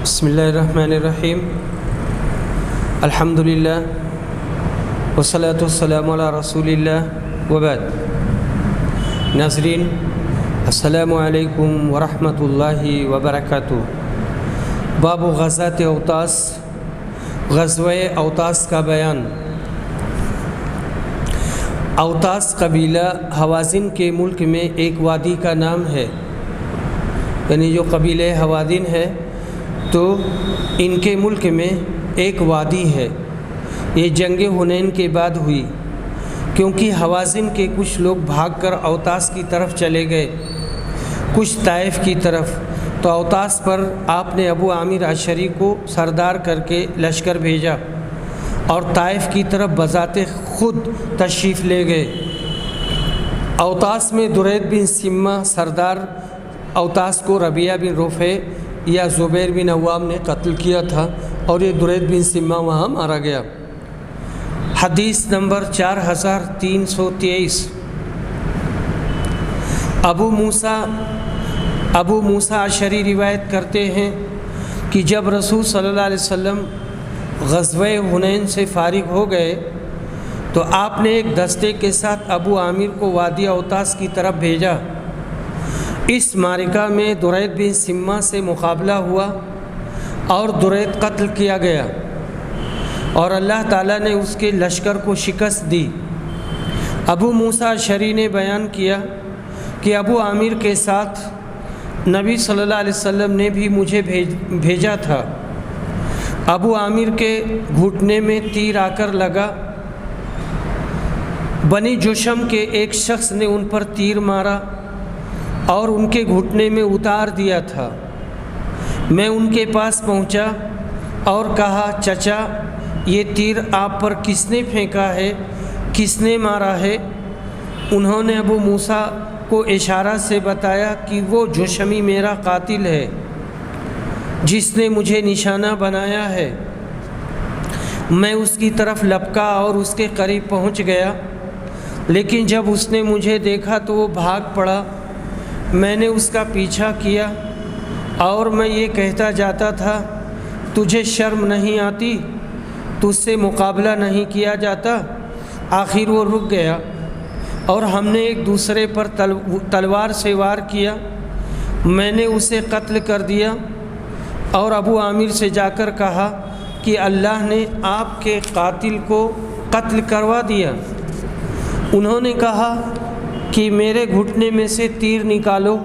بسم اللہ الرحمن الرحیم الحمدللہ والصلاة والسلام علی رسول اللہ وبعد۔ ناظرین السلام علیکم ورحمۃ اللہ وبرکاتہ۔ باب غزوۃ اوطاس، غزوہ اوطاس کا بیان۔ اوطاس قبیلہ ہوازن کے ملک میں ایک وادی کا نام ہے، یعنی جو قبیلہ ہوازن ہے تو ان کے ملک میں ایک وادی ہے۔ یہ جنگ حنین کے بعد ہوئی، کیونکہ ہوازن کے کچھ لوگ بھاگ کر اوطاس کی طرف چلے گئے، کچھ طائف کی طرف۔ تو اوطاس پر آپ نے ابو عامر اشعری کو سردار کر کے لشکر بھیجا اور طائف کی طرف بذات خود تشریف لے گئے۔ اوطاس میں درید بن سمہ سردار اوطاس کو ربیعہ بن رفیع یا زبیر بن عوام نے قتل کیا تھا، اور یہ درید بن سمہ وہاں مارا گیا۔ حدیث نمبر 4323۔ ابو موسیٰ اشعری روایت کرتے ہیں کہ جب رسول صلی اللہ علیہ وسلم غزوہ حنین سے فارغ ہو گئے تو آپ نے ایک دستے کے ساتھ ابو عامر کو وادی اوطاس کی طرف بھیجا۔ اس معرکہ میں درید بن سمہ سے مقابلہ ہوا اور درید قتل کیا گیا، اور اللہ تعالیٰ نے اس کے لشکر کو شکست دی۔ ابو موسیٰ اشعری نے بیان کیا کہ ابو عامر کے ساتھ نبی صلی اللہ علیہ وسلم نے بھی مجھے بھیجا تھا۔ ابو عامر کے گھٹنے میں تیر آ کر لگا۔ بنی جشم کے ایک شخص نے ان پر تیر مارا اور ان کے گھٹنے میں اتار دیا تھا۔ میں ان کے پاس پہنچا اور کہا، چچا یہ تیر آپ پر کس نے پھینکا ہے، کس نے مارا ہے؟ انہوں نے ابو موسیٰ کو اشارہ سے بتایا کہ وہ جشمی میرا قاتل ہے جس نے مجھے نشانہ بنایا ہے۔ میں اس کی طرف لپکا اور اس کے قریب پہنچ گیا، لیکن جب اس نے مجھے دیکھا تو وہ بھاگ پڑا۔ میں نے اس کا پیچھا کیا اور میں یہ کہتا جاتا تھا، تجھے شرم نہیں آتی؟ تجھ سے مقابلہ نہیں کیا جاتا؟ آخر وہ رک گیا اور ہم نے ایک دوسرے پر تلوار سے وار کیا۔ میں نے اسے قتل کر دیا اور ابو عامر سے جا کر کہا کہ اللہ نے آپ کے قاتل کو قتل کروا دیا۔ انہوں نے کہا کہ میرے گھٹنے میں سے تیر نکالو،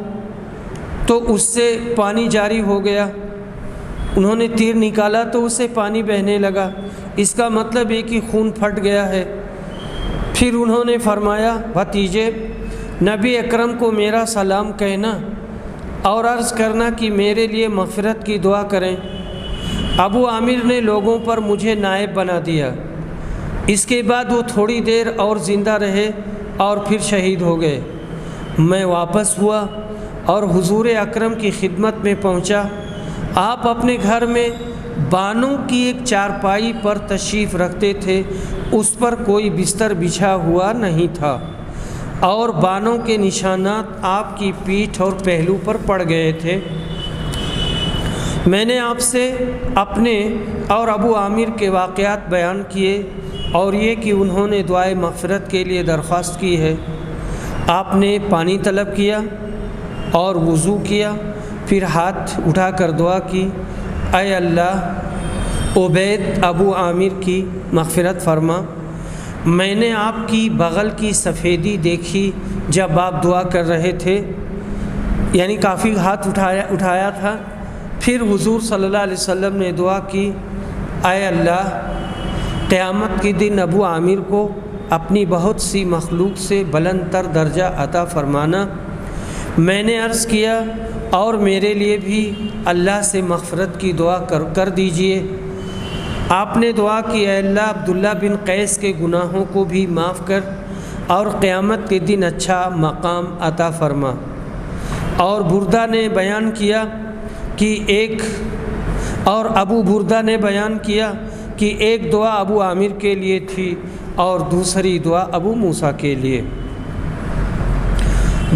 تو اس سے پانی جاری ہو گیا۔ انہوں نے تیر نکالا تو اس سے پانی بہنے لگا، اس کا مطلب ہے کہ خون پھٹ گیا ہے۔ پھر انہوں نے فرمایا، بھتیجے نبی اکرم کو میرا سلام کہنا اور عرض کرنا کہ میرے لیے مغفرت کی دعا کریں۔ ابو عامر نے لوگوں پر مجھے نائب بنا دیا۔ اس کے بعد وہ تھوڑی دیر اور زندہ رہے اور پھر شہید ہو گئے۔ میں واپس ہوا اور حضور اکرم کی خدمت میں پہنچا۔ آپ اپنے گھر میں بانوں کی ایک چارپائی پر تشریف رکھتے تھے، اس پر کوئی بستر بچھا ہوا نہیں تھا، اور بانوں کے نشانات آپ کی پیٹھ اور پہلو پر پڑ گئے تھے۔ میں نے آپ سے اپنے اور ابو عامر کے واقعات بیان کیے، اور یہ کہ انہوں نے دعائے مغفرت کے لیے درخواست کی ہے۔ آپ نے پانی طلب کیا اور وضو کیا، پھر ہاتھ اٹھا کر دعا کی، اے اللہ عبید ابو عامر کی مغفرت فرما۔ میں نے آپ کی بغل کی سفیدی دیکھی جب آپ دعا کر رہے تھے، یعنی کافی ہاتھ اٹھایا تھا۔ پھر حضور صلی اللہ علیہ وسلم نے دعا کی، اے اللہ قیامت کے دن ابو عامر کو اپنی بہت سی مخلوق سے بلند تر درجہ عطا فرمانا۔ میں نے عرض کیا، اور میرے لیے بھی اللہ سے مغفرت کی دعا کر دیجئے۔ آپ نے دعا کی، اے اللہ عبداللہ بن قیس کے گناہوں کو بھی معاف کر اور قیامت کے دن اچھا مقام عطا فرما۔ اور بردہ نے بیان کیا کہ ابو بردہ نے بیان کیا کہ ایک دعا ابو عامر کے لیے تھی اور دوسری دعا ابو موسیٰ کے لیے۔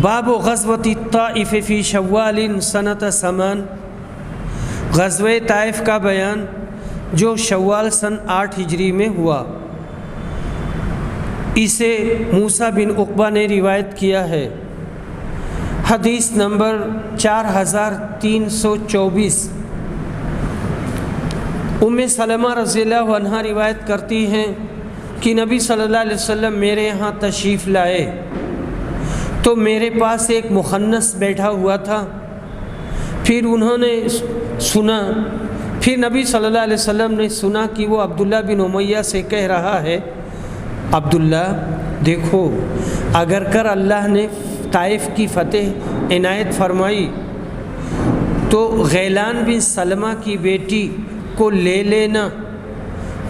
باب غزوۃ الطائف فی شوال سنۃ 8۔ غزوہ طائف کا بیان جو شوال سن 8 ہجری میں ہوا، اسے موسیٰ بن عقبہ نے روایت کیا ہے۔ حدیث نمبر 4324۔ ام سلمہ رضی اللہ عنہا روایت کرتی ہیں کہ نبی صلی اللہ علیہ وسلم میرے یہاں تشریف لائے تو میرے پاس ایک مخنث بیٹھا ہوا تھا۔ پھر انہوں نے سنا، پھر نبی صلی اللہ علیہ وسلم نے سنا کہ وہ عبداللہ بن امیہ سے کہہ رہا ہے، عبداللہ دیکھو، اگر کر اللہ نے طائف کی فتح عنایت فرمائی تو غیلان بن سلمہ کی بیٹی کو لے لینا،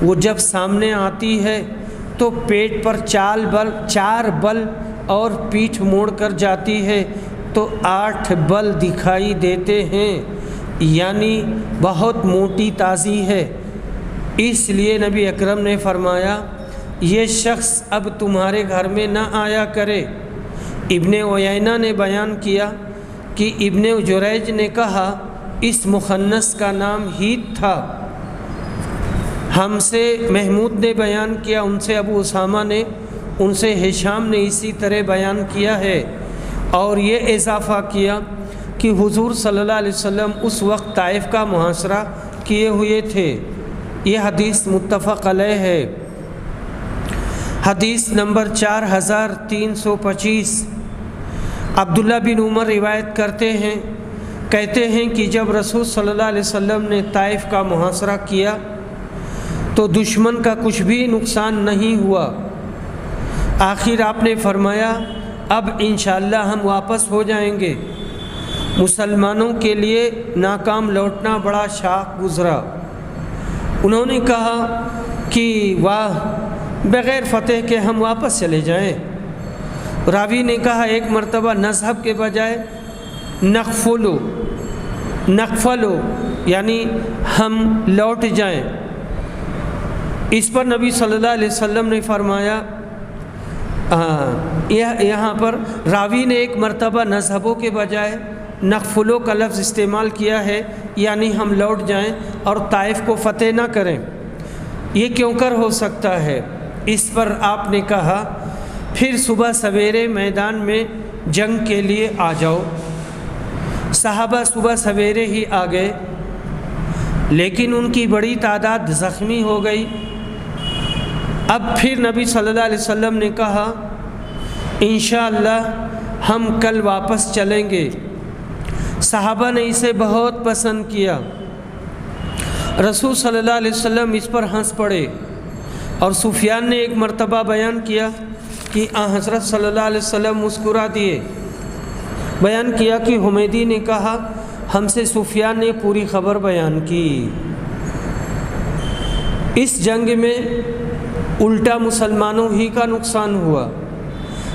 وہ جب سامنے آتی ہے تو پیٹ پر 4 بل اور پیٹھ موڑ کر جاتی ہے تو 8 بل دکھائی دیتے ہیں، یعنی بہت موٹی تازی ہے۔ اس لیے نبی اکرم نے فرمایا یہ شخص اب تمہارے گھر میں نہ آیا کرے۔ ابن عیینہ نے بیان کیا کہ ابن جریج نے کہا اس مخنث کا نام ہیت تھا۔ ہم سے محمود نے بیان کیا، ان سے ابو اسامہ نے، ان سے ہشام نے اسی طرح بیان کیا ہے، اور یہ اضافہ کیا کہ حضور صلی اللہ علیہ وسلم اس وقت طائف کا محاصرہ کیے ہوئے تھے۔ یہ حدیث متفق علیہ ہے۔ حدیث نمبر 4325۔ عبداللہ بن عمر روایت کرتے ہیں، کہتے ہیں کہ جب رسول صلی اللہ علیہ وسلم نے طائف کا محاصرہ کیا تو دشمن کا کچھ بھی نقصان نہیں ہوا۔ آخر آپ نے فرمایا اب انشاءاللہ ہم واپس ہو جائیں گے۔ مسلمانوں کے لیے ناکام لوٹنا بڑا شاق گزرا۔ انہوں نے کہا کہ واہ، بغیر فتح کے ہم واپس چلے جائیں۔ راوی نے کہا ایک مرتبہ نذهب کے بجائے نقفلو یعنی ہم لوٹ جائیں۔ اس پر نبی صلی اللہ علیہ وسلم نے فرمایا، یہاں پر راوی نے ایک مرتبہ نذهبو کے بجائے نقفلو کا لفظ استعمال کیا ہے، یعنی ہم لوٹ جائیں اور طائف کو فتح نہ کریں۔ یہ کیوں کر ہو سکتا ہے؟ اس پر آپ نے کہا پھر صبح سویرے میدان میں جنگ کے لیے آ جاؤ۔ صحابہ صبح سویرے ہی آ گئے، لیکن ان کی بڑی تعداد زخمی ہو گئی۔ اب پھر نبی صلی اللہ علیہ وسلم نے کہا انشاءاللہ ہم کل واپس چلیں گے۔ صحابہ نے اسے بہت پسند کیا۔ رسول صلی اللہ علیہ وسلم اس پر ہنس پڑے، اور سفیان نے ایک مرتبہ بیان کیا کہ حضرت صلی اللہ علیہ وسلم مسکرا دیے۔ بیان کیا کہ حمیدی نے کہا ہم سے سفیان نے پوری خبر بیان کی۔ اس جنگ میں الٹا مسلمانوں ہی کا نقصان ہوا،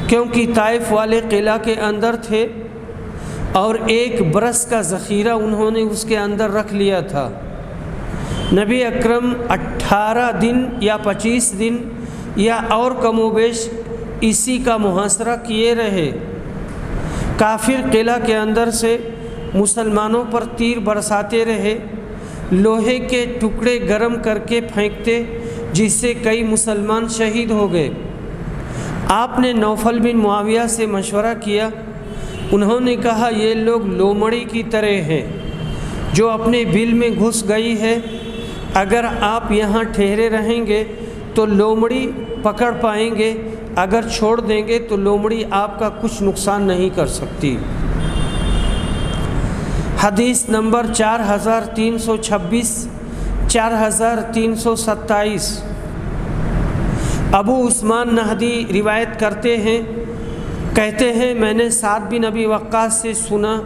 کیونکہ طائف والے قلعہ کے اندر تھے اور 1 برس کا ذخیرہ انہوں نے اس کے اندر رکھ لیا تھا۔ نبی اکرم 18 دن یا 25 دن یا اور کم و بیش اسی کا محاصرہ کیے رہے۔ کافر قلعہ کے اندر سے مسلمانوں پر تیر برساتے رہے، لوہے کے ٹکڑے گرم کر کے پھینکتے، جس سے کئی مسلمان شہید ہو گئے۔ آپ نے نوفل بن معاویہ سے مشورہ کیا۔ انہوں نے کہا یہ لوگ لومڑی کی طرح ہیں جو اپنے بل میں گھس گئی ہے، اگر آپ یہاں ٹھہرے رہیں گے تو لومڑی پکڑ پائیں گے، اگر چھوڑ دیں گے تو لومڑی آپ کا کچھ نقصان نہیں کر سکتی۔ حدیث نمبر 4326 4327۔ ابو عثمان نہدی روایت کرتے ہیں، کہتے ہیں میں نے سعد بن ابی وقاص سے سنا،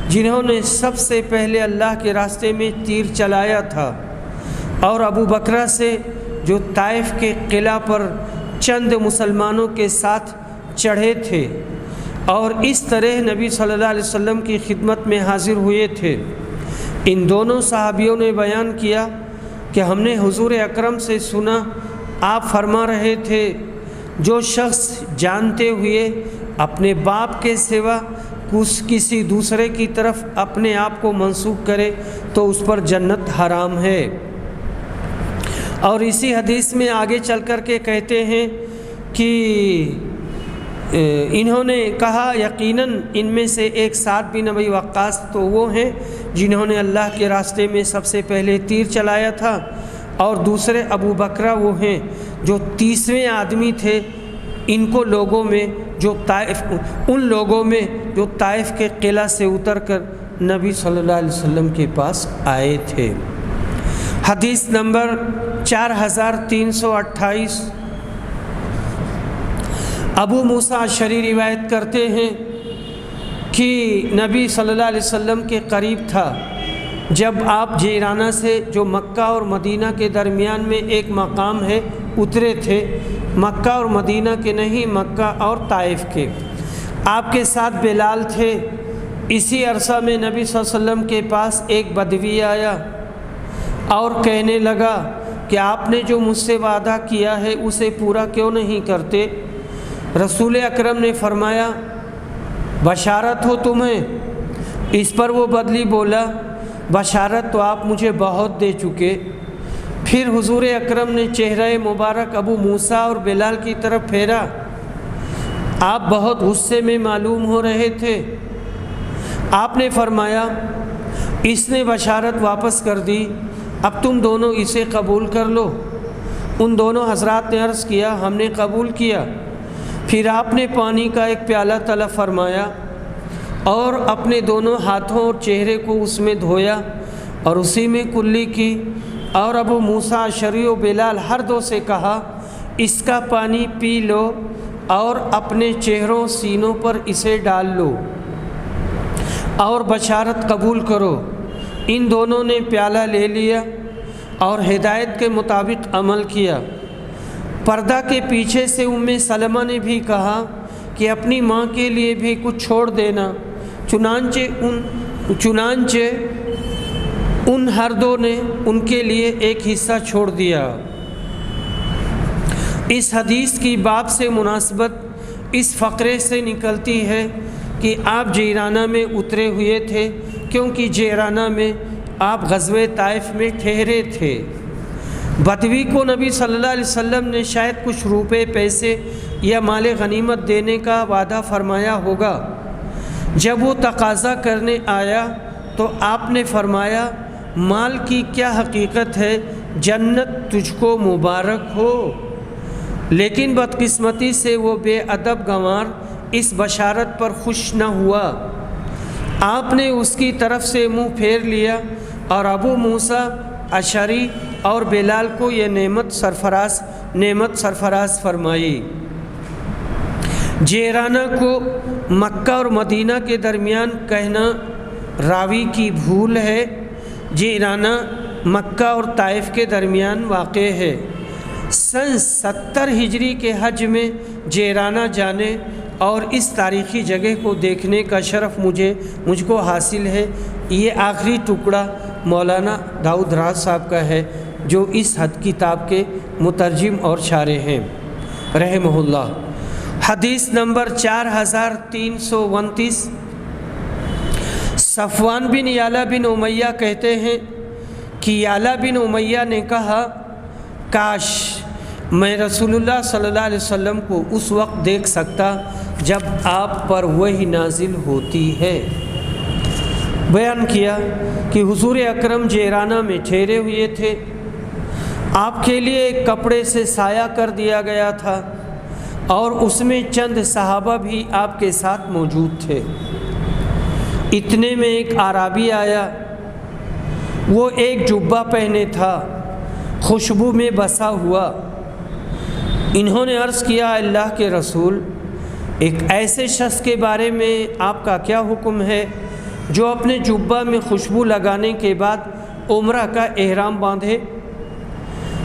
جنہوں نے سب سے پہلے اللہ کے راستے میں تیر چلایا تھا، اور ابو بکرہ سے جو طائف کے قلعہ پر چند مسلمانوں کے ساتھ چڑھے تھے اور اس طرح نبی صلی اللہ علیہ وسلم کی خدمت میں حاضر ہوئے تھے۔ ان دونوں صحابیوں نے بیان کیا کہ ہم نے حضور اکرم سے سنا، آپ فرما رہے تھے جو شخص جانتے ہوئے اپنے باپ کے سوا کسی دوسرے کی طرف اپنے آپ کو منسوب کرے تو اس پر جنت حرام ہے۔ اور اسی حدیث میں آگے چل کر کے کہتے ہیں کہ انہوں نے کہا یقیناً ان میں سے ایک سعد بن ابی وقاص تو وہ ہیں جنہوں نے اللہ کے راستے میں سب سے پہلے تیر چلایا تھا، اور دوسرے ابو بکرہ وہ ہیں جو 30ویں آدمی تھے ان لوگوں میں جو طائف کے قلعہ سے اتر کر نبی صلی اللہ علیہ وسلم کے پاس آئے تھے۔ حدیث نمبر 4328 ابو موسیٰ اشعری روایت کرتے ہیں کہ نبی صلی اللہ علیہ وسلم کے قریب تھا جب آپ جیرانہ سے جو مکہ اور مدینہ کے درمیان میں ایک مقام ہے اترے تھے، مکہ اور مدینہ کے نہیں، مکہ اور طائف کے۔ آپ کے ساتھ بلال تھے۔ اسی عرصہ میں نبی صلی اللہ علیہ وسلم کے پاس ایک بدوی آیا اور کہنے لگا کہ آپ نے جو مجھ سے وعدہ کیا ہے اسے پورا کیوں نہیں کرتے؟ رسول اکرم نے فرمایا بشارت ہو تمہیں؟ اس پر وہ بدوی بولا بشارت تو آپ مجھے بہت دے چکے۔ پھر حضور اکرم نے چہرہ مبارک ابو موسیٰ اور بلال کی طرف پھیرا۔ آپ بہت غصے میں معلوم ہو رہے تھے۔ آپ نے فرمایا اس نے بشارت واپس کر دی، اب تم دونوں اسے قبول کر لو۔ ان دونوں حضرات نے عرض کیا ہم نے قبول کیا۔ پھر آپ نے پانی کا ایک پیالہ طلب فرمایا اور اپنے دونوں ہاتھوں اور چہرے کو اس میں دھویا اور اسی میں کلی کی، اور ابو موسیٰ اشعری و بلال ہر دو سے کہا اس کا پانی پی لو اور اپنے چہروں سینوں پر اسے ڈال لو اور بشارت قبول کرو۔ ان دونوں نے پیالہ لے لیا اور ہدایت کے مطابق عمل کیا۔ پردہ کے پیچھے سے سلمہ نے بھی کہا کہ اپنی ماں کے لیے بھی کچھ چھوڑ دینا، چنانچہ ان ہر دو نے ان کے لیے ایک حصہ چھوڑ دیا۔ اس حدیث کی باب سے مناسبت اس فقرے سے نکلتی ہے کہ آپ جیرانہ میں اترے ہوئے تھے، کیونکہ جیرانہ میں آپ غزوہ طائف میں ٹھہرے تھے۔ بدوی کو نبی صلی اللہ علیہ وسلم نے شاید کچھ روپے، پیسے یا مال غنیمت دینے کا وعدہ فرمایا ہوگا۔ جب وہ تقاضا کرنے آیا تو آپ نے فرمایا مال کی کیا حقیقت ہے، جنت تجھ کو مبارک ہو۔ لیکن بدقسمتی سے وہ بے ادب گنوار اس بشارت پر خوش نہ ہوا۔ آپ نے اس کی طرف سے منہ پھیر لیا اور ابو موسیٰ اشعری اور بلال کو یہ نعمت سرفراز فرمائی۔ جیرانہ کو مکہ اور مدینہ کے درمیان کہنا راوی کی بھول ہے۔ جیرانہ مکہ اور طائف کے درمیان واقع ہے۔ سن 70 ہجری کے حج میں جیرانہ جانے اور اس تاریخی جگہ کو دیکھنے کا شرف مجھ کو حاصل ہے۔ یہ آخری ٹکڑا مولانا داؤد راز صاحب کا ہے جو اس کتاب کے مترجم اور شارح ہیں رحمہ اللہ۔ حدیث نمبر 4329 صفوان بن یعلا بن امیہ کہتے ہیں کہ یعلا بن امیہ نے کہا کاش میں رسول اللہ صلی اللہ علیہ وسلم کو اس وقت دیکھ سکتا جب آپ پر وحی نازل ہوتی ہے۔ بیان کیا کہ حضور اکرم جیرانہ میں ٹھہرے ہوئے تھے۔ آپ کے لیے ایک کپڑے سے سایہ کر دیا گیا تھا اور اس میں چند صحابہ بھی آپ کے ساتھ موجود تھے۔ اتنے میں ایک اعرابی آیا، وہ ایک جبہ پہنے تھا، خوشبو میں بسا ہوا۔ انہوں نے عرض کیا اللہ کے رسول، ایک ایسے شخص کے بارے میں آپ کا کیا حکم ہے جو اپنے جبہ میں خوشبو لگانے کے بعد عمرہ کا احرام باندھے؟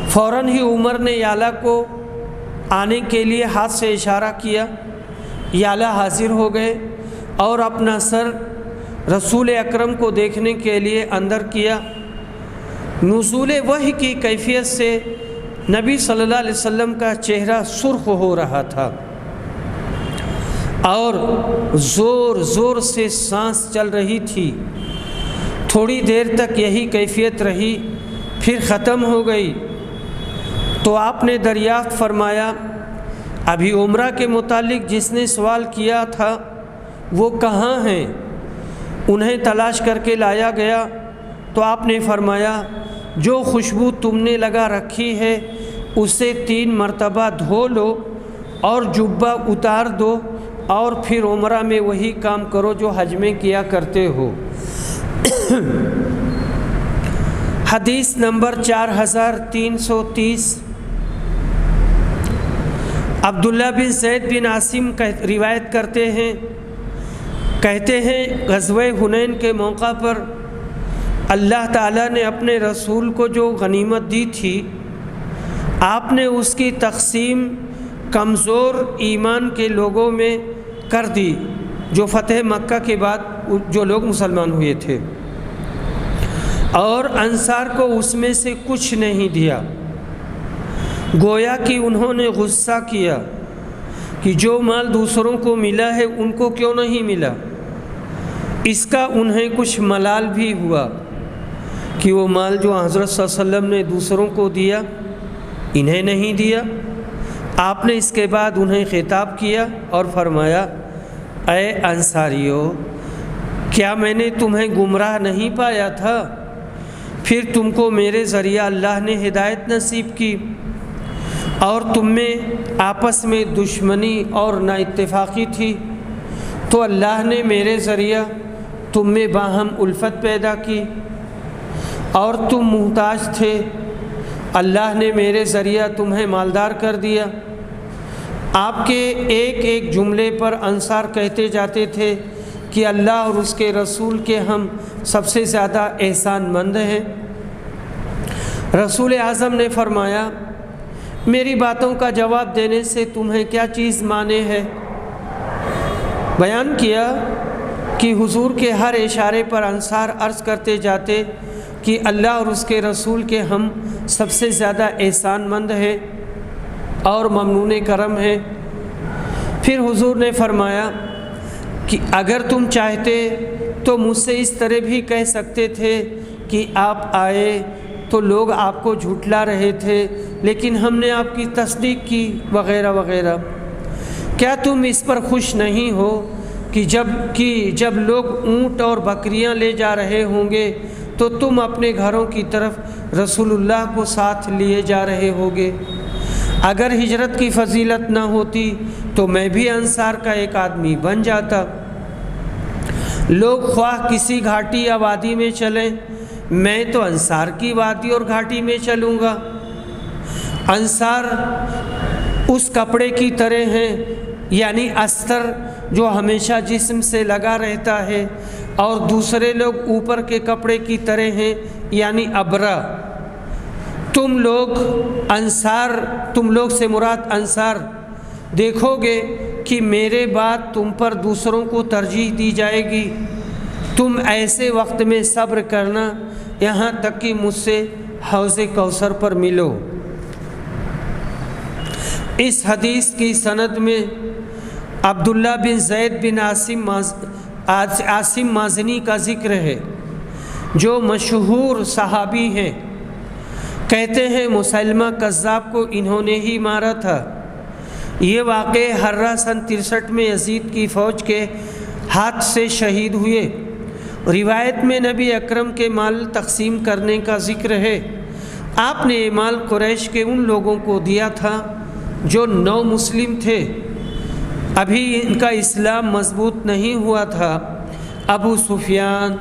فوراً ہی عمر نے یعلا کو آنے کے لیے ہاتھ سے اشارہ کیا۔ یعلا حاضر ہو گئے اور اپنا سر رسول اکرم کو دیکھنے کے لیے اندر کیا۔ نزول وحی کی کیفیت سے نبی صلی اللہ علیہ وسلم کا چہرہ سرخ ہو رہا تھا۔ اور زور زور سے سانس چل رہی تھی۔ تھوڑی دیر تک یہی کیفیت رہی، پھر ختم ہو گئی۔ تو آپ نے دریافت فرمایا، ابھی عمرہ کے متعلق جس نے سوال کیا تھا وہ کہاں ہیں؟ انہیں تلاش کر کے لایا گیا تو آپ نے فرمایا، جو خوشبو تم نے لگا رکھی ہے اسے 3 مرتبہ دھو لو اور جبہ اتار دو، اور پھر عمرہ میں وہی کام کرو جو حج میں کیا کرتے ہو۔ حدیث نمبر 4330۔ عبداللہ بن زید بن عاصم روایت کرتے ہیں، کہتے ہیں غزوہ حنین کے موقع پر اللہ تعالیٰ نے اپنے رسول کو جو غنیمت دی تھی، آپ نے اس کی تقسیم کمزور ایمان کے لوگوں میں کر دی، جو فتح مکہ کے بعد جو لوگ مسلمان ہوئے تھے، اور انصار کو اس میں سے کچھ نہیں دیا۔ گویا کہ انہوں نے غصہ کیا کہ جو مال دوسروں کو ملا ہے ان کو کیوں نہیں ملا۔ اس کا انہیں کچھ ملال بھی ہوا کہ وہ مال جو حضرت صلی اللہ علیہ وسلم نے دوسروں کو دیا انہیں نہیں دیا۔ آپ نے اس کے بعد انہیں خطاب کیا اور فرمایا، اے انصاریو، کیا میں نے تمہیں گمراہ نہیں پایا تھا؟ پھر تم کو میرے ذریعہ اللہ نے ہدایت نصیب کی، اور تم میں آپس میں دشمنی اور نا اتفاقی تھی، تو اللہ نے میرے ذریعہ تم میں باہم الفت پیدا کی، اور تم محتاج تھے، اللہ نے میرے ذریعہ تمہیں مالدار کر دیا۔ آپ کے ایک ایک جملے پر انصار کہتے جاتے تھے کہ اللہ اور اس کے رسول کے ہم سب سے زیادہ احسان مند ہیں۔ رسول اعظم نے فرمایا، میری باتوں کا جواب دینے سے تمہیں کیا چیز مانے ہے؟ بیان کیا کہ حضور کے ہر اشارے پر انصار عرض کرتے جاتے کہ اللہ اور اس کے رسول کے ہم سب سے زیادہ احسان مند ہیں اور ممنون کرم ہیں۔ پھر حضور نے فرمایا کہ اگر تم چاہتے تو مجھ سے اس طرح بھی کہہ سکتے تھے کہ آپ آئے تو لوگ آپ کو جھٹلا رہے تھے لیکن ہم نے آپ کی تصدیق کی، وغیرہ وغیرہ۔ کیا تم اس پر خوش نہیں ہو کہ جب لوگ اونٹ اور بکریاں لے جا رہے ہوں گے تو تم اپنے گھروں کی طرف رسول اللہ کو ساتھ لیے جا رہے ہوگے؟ اگر ہجرت کی فضیلت نہ ہوتی تو میں بھی انصار کا ایک آدمی بن جاتا۔ لوگ خواہ کسی گھاٹی یا وادی میں چلیں، میں تو انصار کی وادی اور گھاٹی میں چلوں گا۔ انصار اس کپڑے کی طرح ہیں، یعنی استر جو ہمیشہ جسم سے لگا رہتا ہے، اور دوسرے لوگ اوپر کے کپڑے کی طرح ہیں، یعنی ابرا۔ تم لوگ سے مراد انصار دیکھو گے کہ میرے بعد تم پر دوسروں کو ترجیح دی جائے گی۔ تم ایسے وقت میں صبر کرنا یہاں تک کہ مجھ سے حوض کوثر پر ملو۔ اس حدیث کی سند میں عبداللہ بن زید بن عاصم مازنی کا ذکر ہے، جو مشہور صحابی ہیں۔ کہتے ہیں مسلمہ کذاب کو انہوں نے ہی مارا تھا۔ یہ واقعہ ہرہ سن 63 میں یزید کی فوج کے ہاتھ سے شہید ہوئے۔ روایت میں نبی اکرم کے مال تقسیم کرنے کا ذکر ہے۔ آپ نے یہ مال قریش کے ان لوگوں کو دیا تھا جو نو مسلم تھے، ابھی ان کا اسلام مضبوط نہیں ہوا تھا۔ ابو سفیان،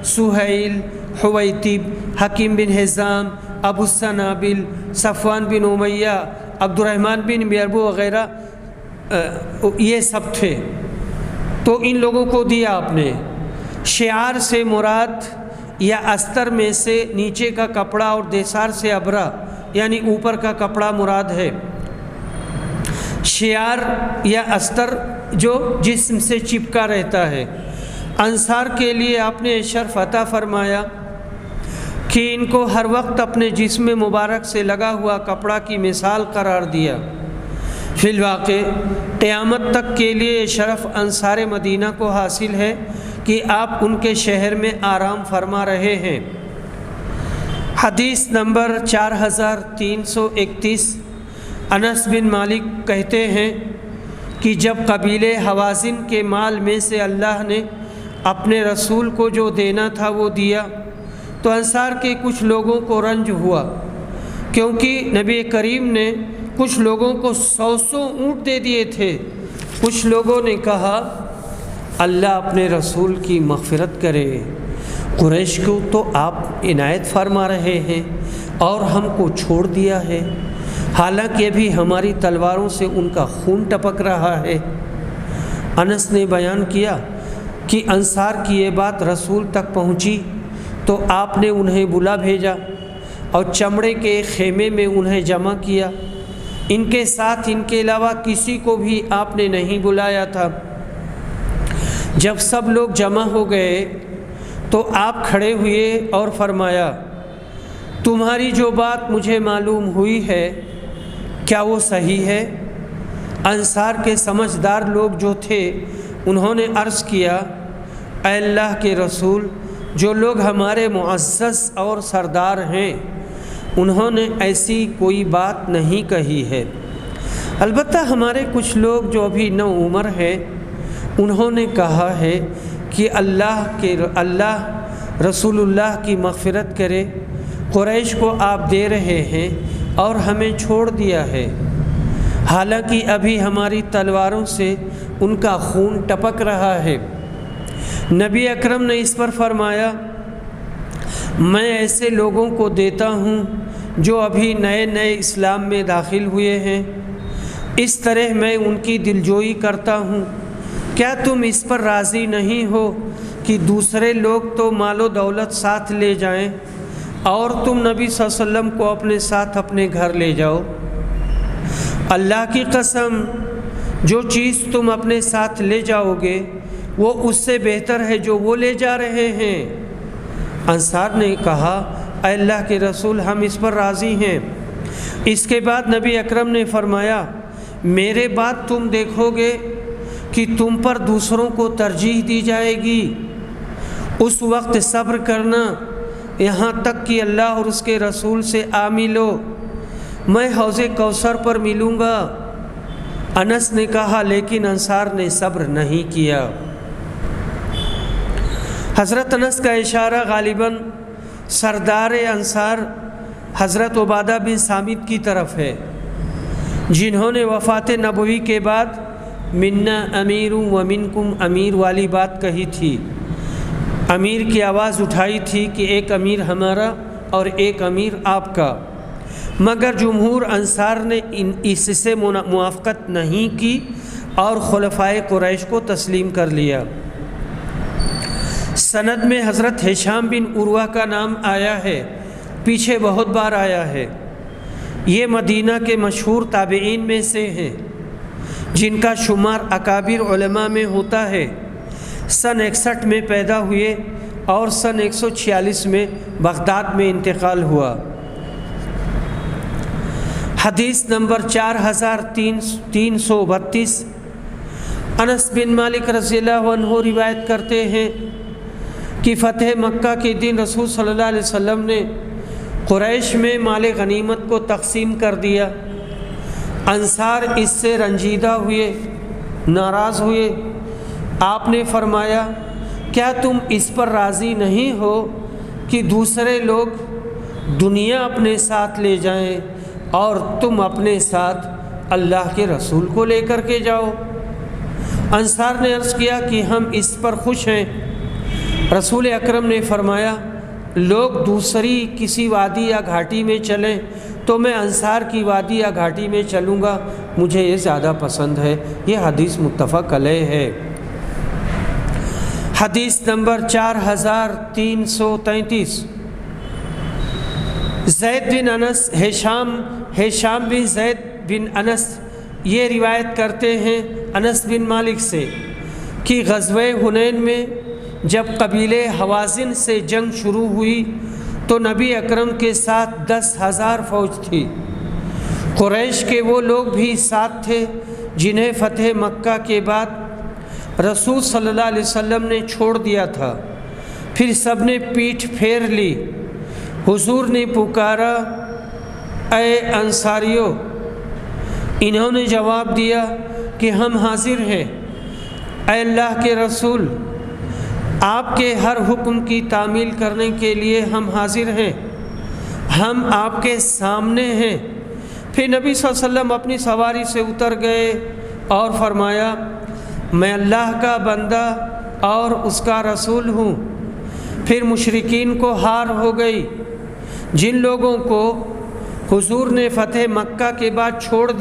سہیل، حویتب، حکیم بن حزام، ابو السنابل، صفوان بن امیہ، عبد الرحمن بن بیربو وغیرہ، یہ سب تھے۔ تو ان لوگوں کو دیا آپ نے۔ شعار سے مراد یا استر میں سے نیچے کا کپڑا اور دیسار سے ابرا یعنی اوپر کا کپڑا مراد ہے۔ شعار یا استر جو جسم سے چپکا رہتا ہے۔ انصار کے لیے آپ نے شرف عطا فرمایا کہ ان کو ہر وقت اپنے جسم مبارک سے لگا ہوا کپڑا کی مثال قرار دیا۔ فی الواقع قیامت تک کے لیے یہ شرف انصار مدینہ کو حاصل ہے کہ آپ ان کے شہر میں آرام فرما رہے ہیں۔ حدیث نمبر 4331، انس بن مالک کہتے ہیں کہ جب قبیلے حوازن کے مال میں سے اللہ نے اپنے رسول کو جو دینا تھا وہ دیا تو انصار کے کچھ لوگوں کو رنج ہوا، کیونکہ نبی کریم نے کچھ لوگوں کو 100 اونٹ دے دیے تھے۔ کچھ لوگوں نے کہا اللہ اپنے رسول کی مغفرت کرے، قریش کو تو آپ عنایت فرما رہے ہیں اور ہم کو چھوڑ دیا ہے، حالانکہ ابھی ہماری تلواروں سے ان کا خون ٹپک رہا ہے۔ انس نے بیان کیا کہ انصار کی یہ بات رسول تک پہنچی تو آپ نے انہیں بلا بھیجا اور چمڑے کے ایک خیمے میں انہیں جمع کیا۔ ان کے ساتھ ان کے علاوہ کسی کو بھی آپ نے نہیں بلایا تھا۔ جب سب لوگ جمع ہو گئے تو آپ کھڑے ہوئے اور فرمایا تمہاری جو بات مجھے معلوم ہوئی ہے کیا وہ صحیح ہے؟ انصار کے سمجھدار لوگ جو تھے انہوں نے عرض کیا اے اللہ کے رسول، جو لوگ ہمارے معزز اور سردار ہیں انہوں نے ایسی کوئی بات نہیں کہی ہے، البتہ ہمارے کچھ لوگ جو ابھی نو عمر ہیں انہوں نے کہا ہے کہ اللہ رسول اللہ کی مغفرت کرے، قریش کو آپ دے رہے ہیں اور ہمیں چھوڑ دیا ہے، حالانکہ ابھی ہماری تلواروں سے ان کا خون ٹپک رہا ہے۔ نبی اکرم نے اس پر فرمایا میں ایسے لوگوں کو دیتا ہوں جو ابھی نئے اسلام میں داخل ہوئے ہیں، اس طرح میں ان کی دلجوئی کرتا ہوں۔ کیا تم اس پر راضی نہیں ہو کہ دوسرے لوگ تو مال و دولت ساتھ لے جائیں اور تم نبی صلی اللہ علیہ وسلم کو اپنے ساتھ اپنے گھر لے جاؤ؟ اللہ کی قسم جو چیز تم اپنے ساتھ لے جاؤ گے وہ اس سے بہتر ہے جو وہ لے جا رہے ہیں۔ انصار نے کہا اے اللہ کے رسول ہم اس پر راضی ہیں۔ اس کے بعد نبی اکرم نے فرمایا میرے بعد تم دیکھو گے کہ تم پر دوسروں کو ترجیح دی جائے گی، اس وقت صبر کرنا یہاں تک کہ اللہ اور اس کے رسول سے آ ملو، میں حوض کوثر پر ملوں گا۔ انس نے کہا لیکن انصار نے صبر نہیں کیا۔ حضرت انس کا اشارہ غالباً سردار انصار حضرت عبادہ بن صامت کی طرف ہے، جنہوں نے وفات نبوی کے بعد منا امیر و منکم امیر والی بات کہی تھی، امیر کی آواز اٹھائی تھی کہ ایک امیر ہمارا اور ایک امیر آپ کا، مگر جمہور انصار نے اس سے موافقت نہیں کی اور خلفائے قریش کو تسلیم کر لیا۔ سند میں حضرت ہشام بن عروہ کا نام آیا ہے، پیچھے بہت بار آیا ہے۔ یہ مدینہ کے مشہور تابعین میں سے ہیں جن کا شمار اکابر علماء میں ہوتا ہے۔ سن 61 میں پیدا ہوئے اور سن 146 میں بغداد میں انتقال ہوا۔ حدیث نمبر 4332، انس بن مالک رضی اللہ عنہ روایت کرتے ہیں کہ فتح مکہ کے دن رسول صلی اللہ علیہ وسلم نے قریش میں مال غنیمت کو تقسیم کر دیا۔ انصار اس سے رنجیدہ ہوئے، ناراض ہوئے۔ آپ نے فرمایا کیا تم اس پر راضی نہیں ہو کہ دوسرے لوگ دنیا اپنے ساتھ لے جائیں اور تم اپنے ساتھ اللہ کے رسول کو لے کر کے جاؤ؟ انصار نے عرض کیا کہ ہم اس پر خوش ہیں۔ رسول اکرم نے فرمایا لوگ دوسری کسی وادی یا گھاٹی میں چلیں تو میں انصار کی وادی یا گھاٹی میں چلوں گا، مجھے یہ زیادہ پسند ہے۔ یہ حدیث متفق علیہ ہے۔ حدیث نمبر 4333، زید بن انس ہشام بن زید بن انس یہ روایت کرتے ہیں انس بن مالک سے کہ غزوہ حنین میں جب قبیلے حوازن سے جنگ شروع ہوئی تو نبی اکرم کے ساتھ 10,000 فوج تھی۔ قریش کے وہ لوگ بھی ساتھ تھے جنہیں فتح مکہ کے بعد رسول صلی اللہ علیہ وسلم نے چھوڑ دیا تھا۔ پھر سب نے پیٹھ پھیر لی۔ حضور نے پکارا، اے انصاریوں! انہوں نے جواب دیا کہ ہم حاضر ہیں۔ اے اللہ کے رسول، آپ کے ہر حکم کی تعمیل کرنے کے لیے ہم حاضر ہیں، ہم آپ کے سامنے ہیں۔ پھر نبی صلی اللہ علیہ وسلم اپنی سواری سے اتر گئے اور فرمایا، میں اللہ کا بندہ اور اس کا رسول ہوں۔ پھر مشرکین کو ہار ہو گئی۔ جن لوگوں کو حضور نے فتح مکہ کے بعد چھوڑ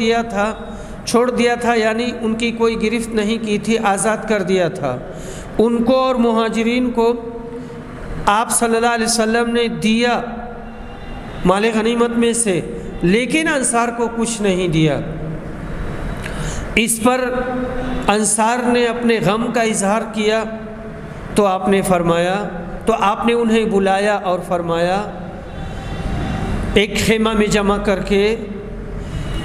دیا تھا یعنی ان کی کوئی گرفت نہیں کی تھی، آزاد کر دیا تھا، ان کو اور مہاجرین کو آپ صلی اللہ علیہ وسلم نے دیا مال غنیمت میں سے، لیکن انصار کو کچھ نہیں دیا۔ اس پر انصار نے اپنے غم کا اظہار کیا تو آپ نے انہیں بلایا اور فرمایا، ایک خیمہ میں جمع کر کے،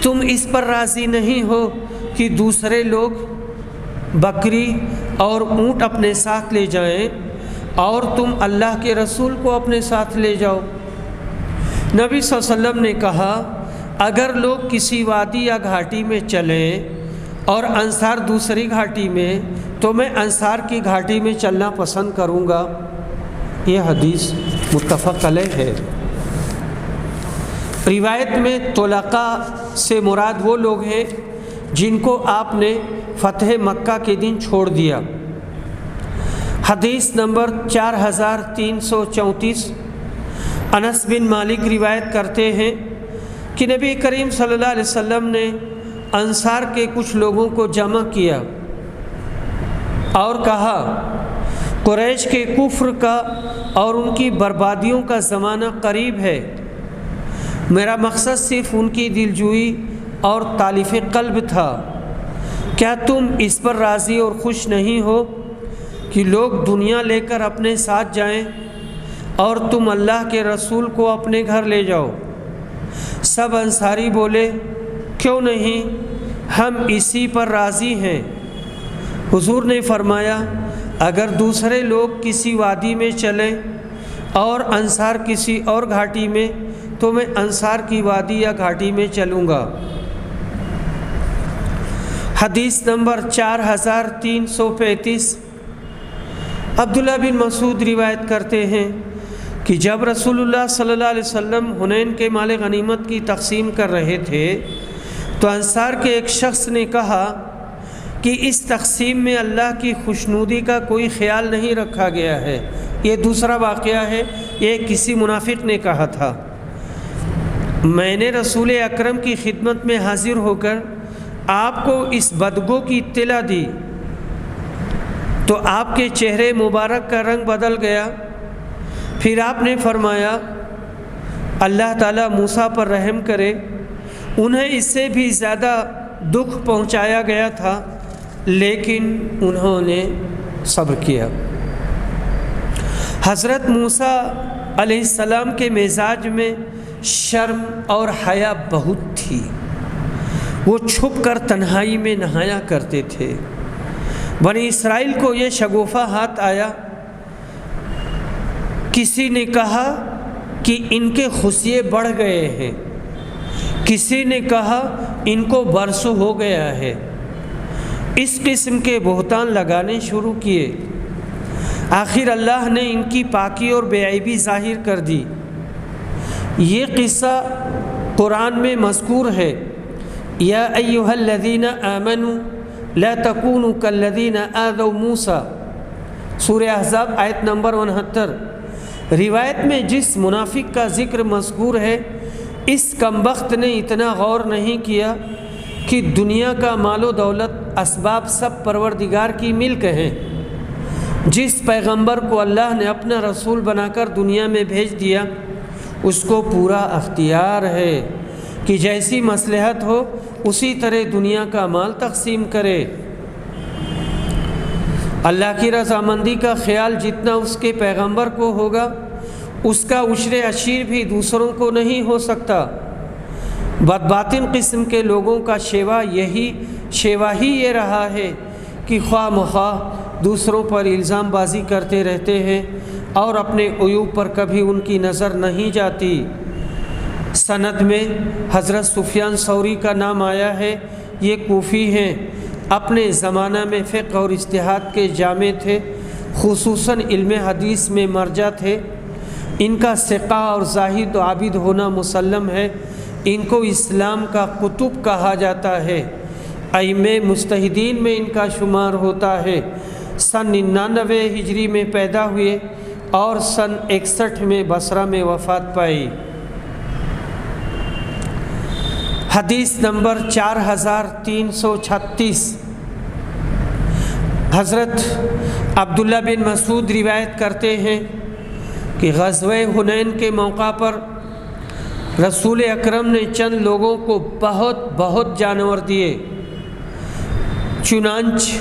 تم اس پر راضی نہیں ہو کہ دوسرے لوگ بکری اور اونٹ اپنے ساتھ لے جائیں اور تم اللہ کے رسول کو اپنے ساتھ لے جاؤ؟ نبی صلی اللہ علیہ وسلم نے کہا، اگر لوگ کسی وادی یا گھاٹی میں چلیں اور انصار دوسری گھاٹی میں، تو میں انصار کی گھاٹی میں چلنا پسند کروں گا۔ یہ حدیث متفق علیہ ہے۔ روایت میں طلقاء سے مراد وہ لوگ ہیں جن کو آپ نے فتح مکہ کے دن چھوڑ دیا۔ حدیث نمبر 4334، انس بن مالک روایت کرتے ہیں کہ نبی کریم صلی اللہ علیہ وسلم نے انصار کے کچھ لوگوں کو جمع کیا اور کہا، قریش کے کفر کا اور ان کی بربادیوں کا زمانہ قریب ہے۔ میرا مقصد صرف ان کی دلجوئی اور تالیف قلب تھا۔ کیا تم اس پر راضی اور خوش نہیں ہو کہ لوگ دنیا لے کر اپنے ساتھ جائیں اور تم اللہ کے رسول کو اپنے گھر لے جاؤ؟ سب انصاری بولے، کیوں نہیں، ہم اسی پر راضی ہیں۔ حضور نے فرمایا، اگر دوسرے لوگ کسی وادی میں چلیں اور انصار کسی اور گھاٹی میں، تو میں انصار کی وادی یا گھاٹی میں چلوں گا۔ حدیث نمبر 4335، عبداللہ بن مسعود روایت کرتے ہیں کہ جب رسول اللہ صلی اللہ علیہ وسلم حنین کے مال غنیمت کی تقسیم کر رہے تھے تو انصار کے ایک شخص نے کہا کہ اس تقسیم میں اللہ کی خوشنودی کا کوئی خیال نہیں رکھا گیا ہے۔ یہ دوسرا واقعہ ہے، یہ کسی منافق نے کہا تھا۔ میں نے رسول اکرم کی خدمت میں حاضر ہو کر آپ کو اس بدگو کی اطلاع دی تو آپ کے چہرے مبارک کا رنگ بدل گیا۔ پھر آپ نے فرمایا، اللہ تعالیٰ موسیٰ پر رحم کرے، انہیں اس سے بھی زیادہ دکھ پہنچایا گیا تھا لیکن انہوں نے صبر کیا۔ حضرت موسیٰ علیہ السلام کے مزاج میں شرم اور حیا بہت تھی۔ وہ چھپ کر تنہائی میں نہایا کرتے تھے۔ بنی اسرائیل کو یہ شگوفہ ہاتھ آیا، کسی نے کہا کہ ان کے خصیے بڑھ گئے ہیں، کسی نے کہا ان کو برسو ہو گیا ہے۔ اس قسم کے بہتان لگانے شروع کیے۔ آخر اللہ نے ان کی پاکی اور بے عیبی ظاہر کر دی۔ یہ قصہ قرآن میں مذکور ہے، یا ایھا الذین آمنوا لا تکونوا کالذین آذوا موسیٰ، سورہ احزاب آیت نمبر 69۔ روایت میں جس منافق کا ذکر مذکور ہے، اس کمبخت نے اتنا غور نہیں کیا کہ دنیا کا مال و دولت اسباب سب پروردگار کی ملک ہیں۔ جس پیغمبر کو اللہ نے اپنا رسول بنا کر دنیا میں بھیج دیا، اس کو پورا اختیار ہے کہ جیسی مصلحت ہو اسی طرح دنیا کا مال تقسیم کرے۔ اللہ کی رضامندی کا خیال جتنا اس کے پیغمبر کو ہوگا، اس کا عشر عشیر بھی دوسروں کو نہیں ہو سکتا۔ بدباطن قسم کے لوگوں کا شیوا ہی یہ رہا ہے کہ خواہ مخواہ دوسروں پر الزام بازی کرتے رہتے ہیں اور اپنے عیوب پر کبھی ان کی نظر نہیں جاتی۔ سند میں حضرت سفیان ثوری کا نام آیا ہے، یہ کوفی ہیں، اپنے زمانہ میں فقہ اور اجتہاد کے جامع تھے، خصوصاً علم حدیث میں مرجع تھے۔ ان کا ثقہ اور زاہد و عابد ہونا مسلم ہے۔ ان کو اسلام کا قطب کہا جاتا ہے۔ ائمہ مجتہدین میں ان کا شمار ہوتا ہے۔ سن 99 ہجری میں پیدا ہوئے اور سن 61 میں بصرہ میں وفات پائی۔ حدیث نمبر 4336، حضرت عبداللہ بن مسعود روایت کرتے ہیں کہ غزوہ حنین کے موقع پر رسول اکرم نے چند لوگوں کو بہت جانور دیے۔ چنانچہ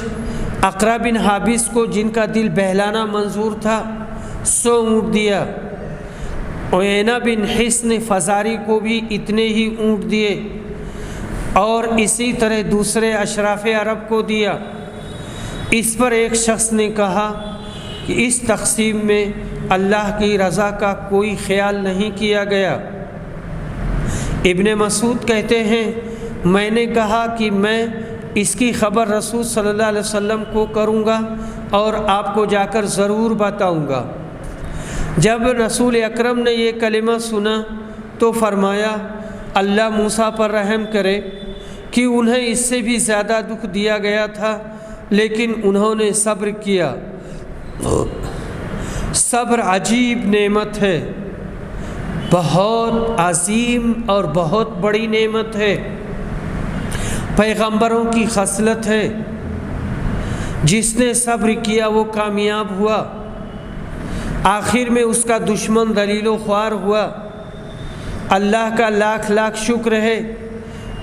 اقرا بن حابس کو، جن کا دل بہلانا منظور تھا، 100 اونٹ دیا۔ عیینہ بن حصن فزاری کو بھی اتنے ہی اونٹ دیے، اور اسی طرح دوسرے اشراف عرب کو دیا۔ اس پر ایک شخص نے کہا کہ اس تقسیم میں اللہ کی رضا کا کوئی خیال نہیں کیا گیا۔ ابن مسعود کہتے ہیں، میں نے کہا کہ میں اس کی خبر رسول صلی اللہ علیہ وسلم کو کروں گا اور آپ کو جا کر ضرور بتاؤں گا۔ جب رسول اکرم نے یہ کلمہ سنا تو فرمایا، اللہ موسیٰ پر رحم کرے کہ انہیں اس سے بھی زیادہ دکھ دیا گیا تھا، لیکن انہوں نے صبر کیا۔ صبر عجیب نعمت ہے، بہت عظیم اور بہت بڑی نعمت ہے، پیغمبروں کی خصلت ہے۔ جس نے صبر کیا وہ کامیاب ہوا، آخر میں اس کا دشمن ذلیل و خوار ہوا۔ اللہ کا لاکھ لاکھ شکر ہے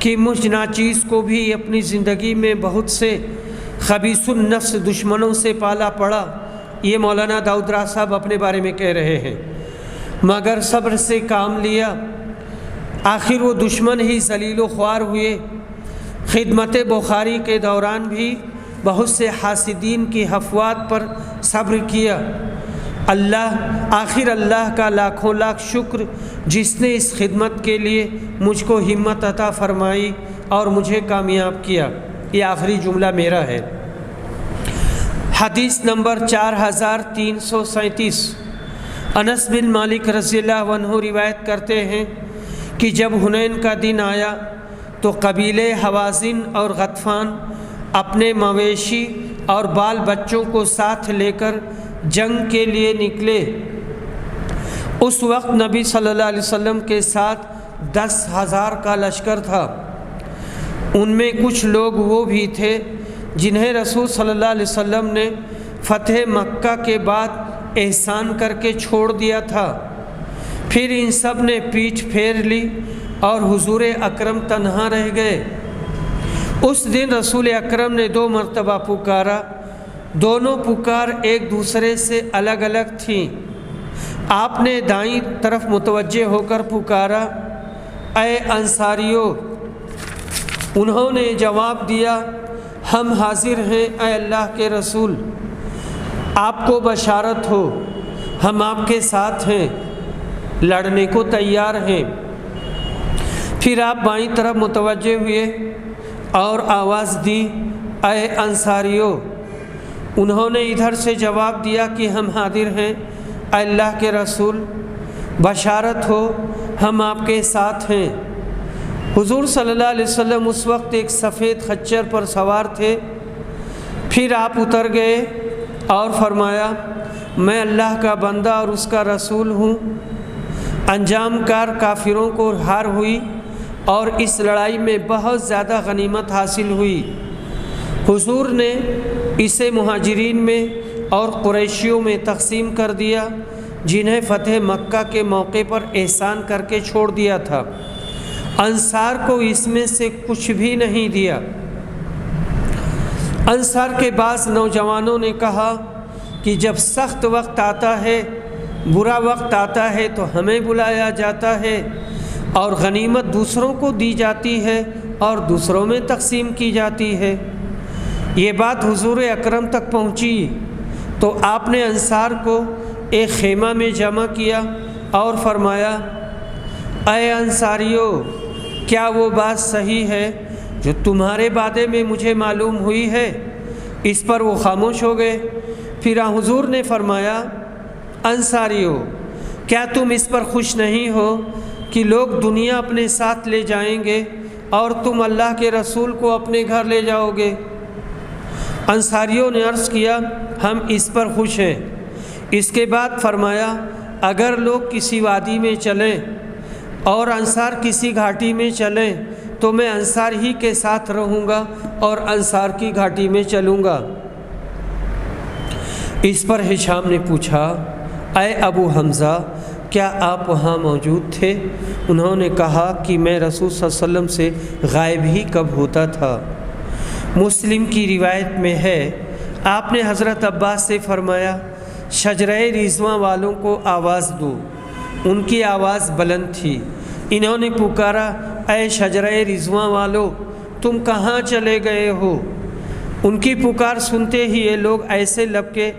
کہ مجھ ناچیز کو بھی اپنی زندگی میں بہت سے خبیث النفس دشمنوں سے پالا پڑا۔ یہ مولانا داؤد راہ صاحب اپنے بارے میں کہہ رہے ہیں، مگر صبر سے کام لیا، آخر وہ دشمن ہی ذلیل و خوار ہوئے۔ خدمت بخاری کے دوران بھی بہت سے حاسدین کی حفوات پر صبر کیا۔ آخر اللہ کا لاکھوں لاکھ شکر جس نے اس خدمت کے لیے مجھ کو ہمت عطا فرمائی اور مجھے کامیاب کیا۔ یہ آخری جملہ میرا ہے۔ حدیث نمبر 4337، انس بن مالک رضی اللہ عنہ روایت کرتے ہیں کہ جب حنین کا دن آیا تو قبیلے حوازن اور غطفان اپنے مویشی اور بال بچوں کو ساتھ لے کر جنگ کے لیے نکلے۔ اس وقت نبی صلی اللہ علیہ وسلم کے ساتھ 10,000 کا لشکر تھا۔ ان میں کچھ لوگ وہ بھی تھے جنہیں رسول صلی اللہ علیہ وسلم نے فتح مکہ کے بعد احسان کر کے چھوڑ دیا تھا۔ پھر ان سب نے پیٹھ پھیر لی اور حضور اکرم تنہا رہ گئے۔ اس دن رسول اکرم نے 2 مرتبہ پکارا، دونوں پکار ایک دوسرے سے الگ الگ تھیں۔ آپ نے دائیں طرف متوجہ ہو کر پکارا، اے انصاریو! انہوں نے جواب دیا، ہم حاضر ہیں اے اللہ کے رسول، آپ کو بشارت ہو، ہم آپ کے ساتھ ہیں، لڑنے کو تیار ہیں۔ پھر آپ بائیں طرف متوجہ ہوئے اور آواز دی، اے انصاریو! انہوں نے ادھر سے جواب دیا کہ ہم حاضر ہیں اے اللہ کے رسول، بشارت ہو، ہم آپ کے ساتھ ہیں۔ حضور صلی اللہ علیہ وسلم اس وقت ایک سفید خچر پر سوار تھے۔ پھر آپ اتر گئے اور فرمایا، میں اللہ کا بندہ اور اس کا رسول ہوں۔ انجام کار کافروں کو ہار ہوئی اور اس لڑائی میں بہت زیادہ غنیمت حاصل ہوئی۔ حضور نے اسے مہاجرین میں اور قریشیوں میں تقسیم کر دیا جنہیں فتح مکہ کے موقع پر احسان کر کے چھوڑ دیا تھا۔ انصار کو اس میں سے کچھ بھی نہیں دیا۔ انصار کے بعض نوجوانوں نے کہا کہ جب سخت وقت آتا ہے، برا وقت آتا ہے تو ہمیں بلایا جاتا ہے اور غنیمت دوسروں کو دی جاتی ہے اور دوسروں میں تقسیم کی جاتی ہے۔ یہ بات حضور اکرم تک پہنچی تو آپ نے انصار کو ایک خیمہ میں جمع کیا اور فرمایا، اے انصاریو، کیا وہ بات صحیح ہے جو تمہارے بارے میں مجھے معلوم ہوئی ہے؟ اس پر وہ خاموش ہو گئے۔ پھر حضور نے فرمایا، انصاریو، کیا تم اس پر خوش نہیں ہو کہ لوگ دنیا اپنے ساتھ لے جائیں گے اور تم اللہ کے رسول کو اپنے گھر لے جاؤ گے؟ انصاریوں نے عرض کیا، ہم اس پر خوش ہیں۔ اس کے بعد فرمایا، اگر لوگ کسی وادی میں چلیں اور انصار کسی گھاٹی میں چلیں تو میں انصار ہی کے ساتھ رہوں گا اور انصار کی گھاٹی میں چلوں گا۔ اس پر ہشام نے پوچھا، اے ابو حمزہ، کیا آپ وہاں موجود تھے؟ انہوں نے کہا کہ میں رسول صلی اللہ علیہ وسلم سے غائب ہی کب ہوتا تھا۔ مسلم کی روایت میں ہے، آپ نے حضرت عباس سے فرمایا، شجرہ رضوان والوں کو آواز دو۔ ان کی آواز بلند تھی۔ انہوں نے پکارا، اے شجرہ رضوان والو، تم کہاں چلے گئے ہو؟ ان کی پکار سنتے ہی یہ لوگ ایسے لپکے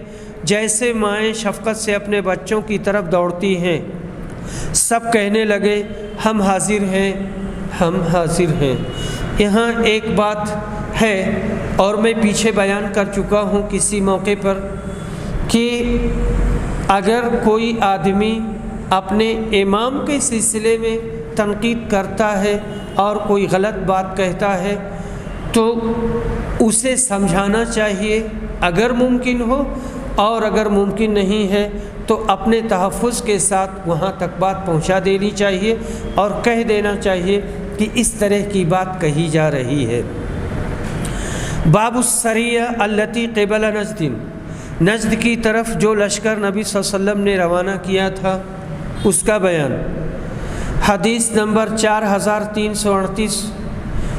جیسے مائیں شفقت سے اپنے بچوں کی طرف دوڑتی ہیں۔ سب کہنے لگے، ہم حاضر ہیں، ہم حاضر ہیں۔ یہاں ایک بات ہے اور میں پیچھے بیان کر چکا ہوں کسی موقع پر کہ اگر کوئی آدمی اپنے امام کے سلسلے میں تنقید کرتا ہے اور کوئی غلط بات کہتا ہے تو اسے سمجھانا چاہیے اگر ممکن ہو، اور اگر ممکن نہیں ہے تو اپنے تحفظ کے ساتھ وہاں تک بات پہنچا دینی چاہیے اور کہہ دینا چاہیے کہ اس طرح کی بات کہی جا رہی ہے۔ باب السریہ التی قبل نجد، نجد کی طرف جو لشکر نبی صلی اللہ علیہ وسلم نے روانہ کیا تھا اس کا بیان۔ حدیث نمبر 4338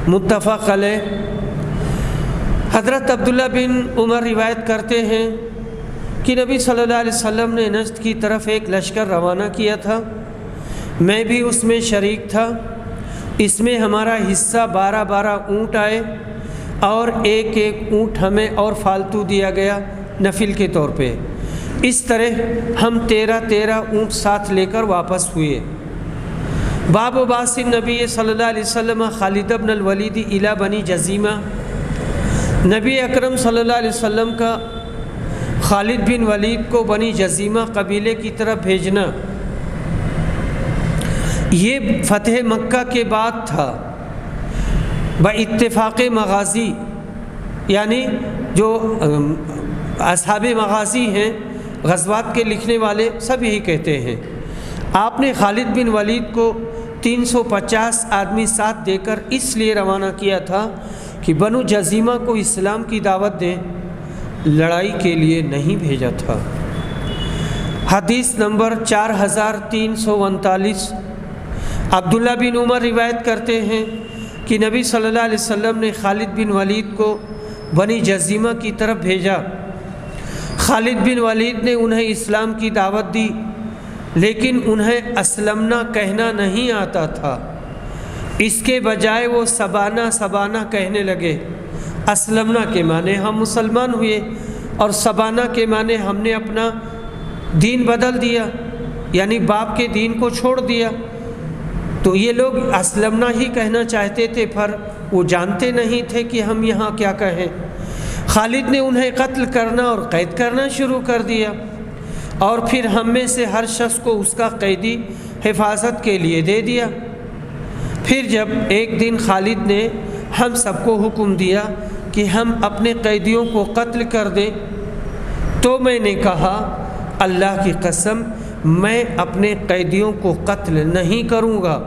متفق علیہ۔ حضرت عبداللہ بن عمر روایت کرتے ہیں کہ نبی صلی اللہ علیہ وسلم نے نجد کی طرف ایک لشکر روانہ کیا تھا، میں بھی اس میں شریک تھا۔ اس میں ہمارا حصہ 12 اونٹ آئے اور ایک اونٹ ہمیں اور فالتو دیا گیا نفل کے طور پہ۔ اس طرح ہم 13 اونٹ ساتھ لے کر واپس ہوئے۔ باب باس نبی صلی اللہ علیہ وسلم خالد بن الولید الی بنی جزیمہ، نبی اکرم صلی اللہ علیہ وسلم کا خالد بن ولید کو بنی جزیمہ قبیلے کی طرف بھیجنا۔ یہ فتح مکہ کے بعد تھا، باتفاق مغازی، یعنی جو اصحاب مغازی ہیں، غزوات کے لکھنے والے سب یہی کہتے ہیں۔ آپ نے خالد بن ولید کو 350 آدمی ساتھ دے کر اس لیے روانہ کیا تھا کہ بنو جزیمہ کو اسلام کی دعوت دیں، لڑائی کے لیے نہیں بھیجا تھا۔ حدیث نمبر 4339 عبداللہ بن عمر روایت کرتے ہیں کہ نبی صلی اللہ علیہ وسلم نے خالد بن ولید کو بنی جزیمہ کی طرف بھیجا۔ خالد بن ولید نے انہیں اسلام کی دعوت دی، لیکن انہیں اسلمنا کہنا نہیں آتا تھا۔ اس کے بجائے وہ سبانہ کہنے لگے۔ اسلمنا کے معنی ہم مسلمان ہوئے اور سبانہ کے معنی ہم نے اپنا دین بدل دیا، یعنی باپ کے دین کو چھوڑ دیا۔ تو یہ لوگ اسلمنا ہی کہنا چاہتے تھے، پر وہ جانتے نہیں تھے کہ ہم یہاں کیا کہیں۔ خالد نے انہیں قتل کرنا اور قید کرنا شروع کر دیا، اور پھر ہم میں سے ہر شخص کو اس کا قیدی حفاظت کے لیے دے دیا۔ پھر جب ایک دن خالد نے ہم سب کو حکم دیا کہ ہم اپنے قیدیوں کو قتل کر دیں، تو میں نے کہا، اللہ کی قسم میں اپنے قیدیوں کو قتل نہیں کروں گا،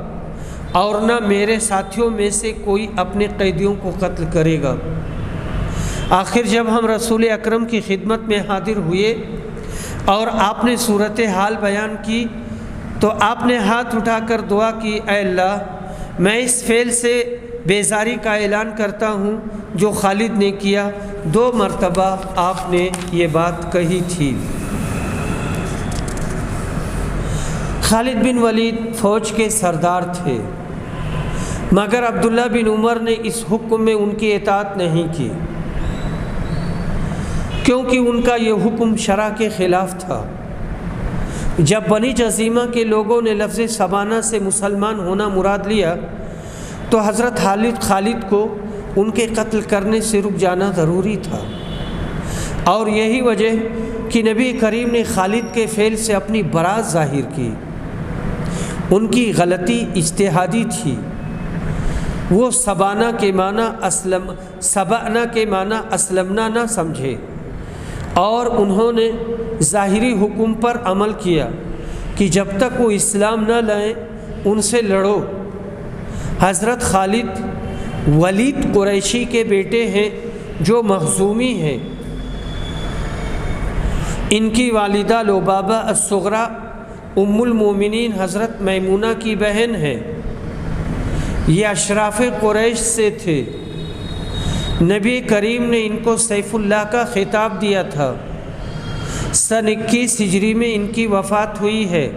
اور نہ میرے ساتھیوں میں سے کوئی اپنے قیدیوں کو قتل کرے گا۔ آخر جب ہم رسول اکرم کی خدمت میں حاضر ہوئے اور آپ نے صورتحال بیان کی تو آپ نے ہاتھ اٹھا کر دعا کی، اے اللہ، میں اس فعل سے بیزاری کا اعلان کرتا ہوں جو خالد نے کیا۔ 2 مرتبہ آپ نے یہ بات کہی تھی۔ خالد بن ولید فوج کے سردار تھے، مگر عبداللہ بن عمر نے اس حکم میں ان کی اطاعت نہیں کی، کیونکہ ان کا یہ حکم شرع کے خلاف تھا۔ جب بنی جزیمہ کے لوگوں نے لفظ سبانہ سے مسلمان ہونا مراد لیا تو حضرت خالد کو ان کے قتل کرنے سے رک جانا ضروری تھا، اور یہی وجہ کہ نبی کریم نے خالد کے فعل سے اپنی برات ظاہر کی۔ ان کی غلطی اجتہادی تھی، وہ سبانہ کے معنی اسلمنا نہ سمجھے، اور انہوں نے ظاہری حکم پر عمل کیا کہ جب تک وہ اسلام نہ لائیں ان سے لڑو۔ حضرت خالد ولید قریشی کے بیٹے ہیں جو مخزومی ہیں۔ ان کی والدہ لبابہ الصغریٰ ام المومنین حضرت میمونہ کی بہن ہے۔ یہ اشراف قریش سے تھے۔ نبی کریم نے ان کو سیف اللہ کا خطاب دیا تھا۔ سن 21 ہجری میں ان کی وفات ہوئی ہے۔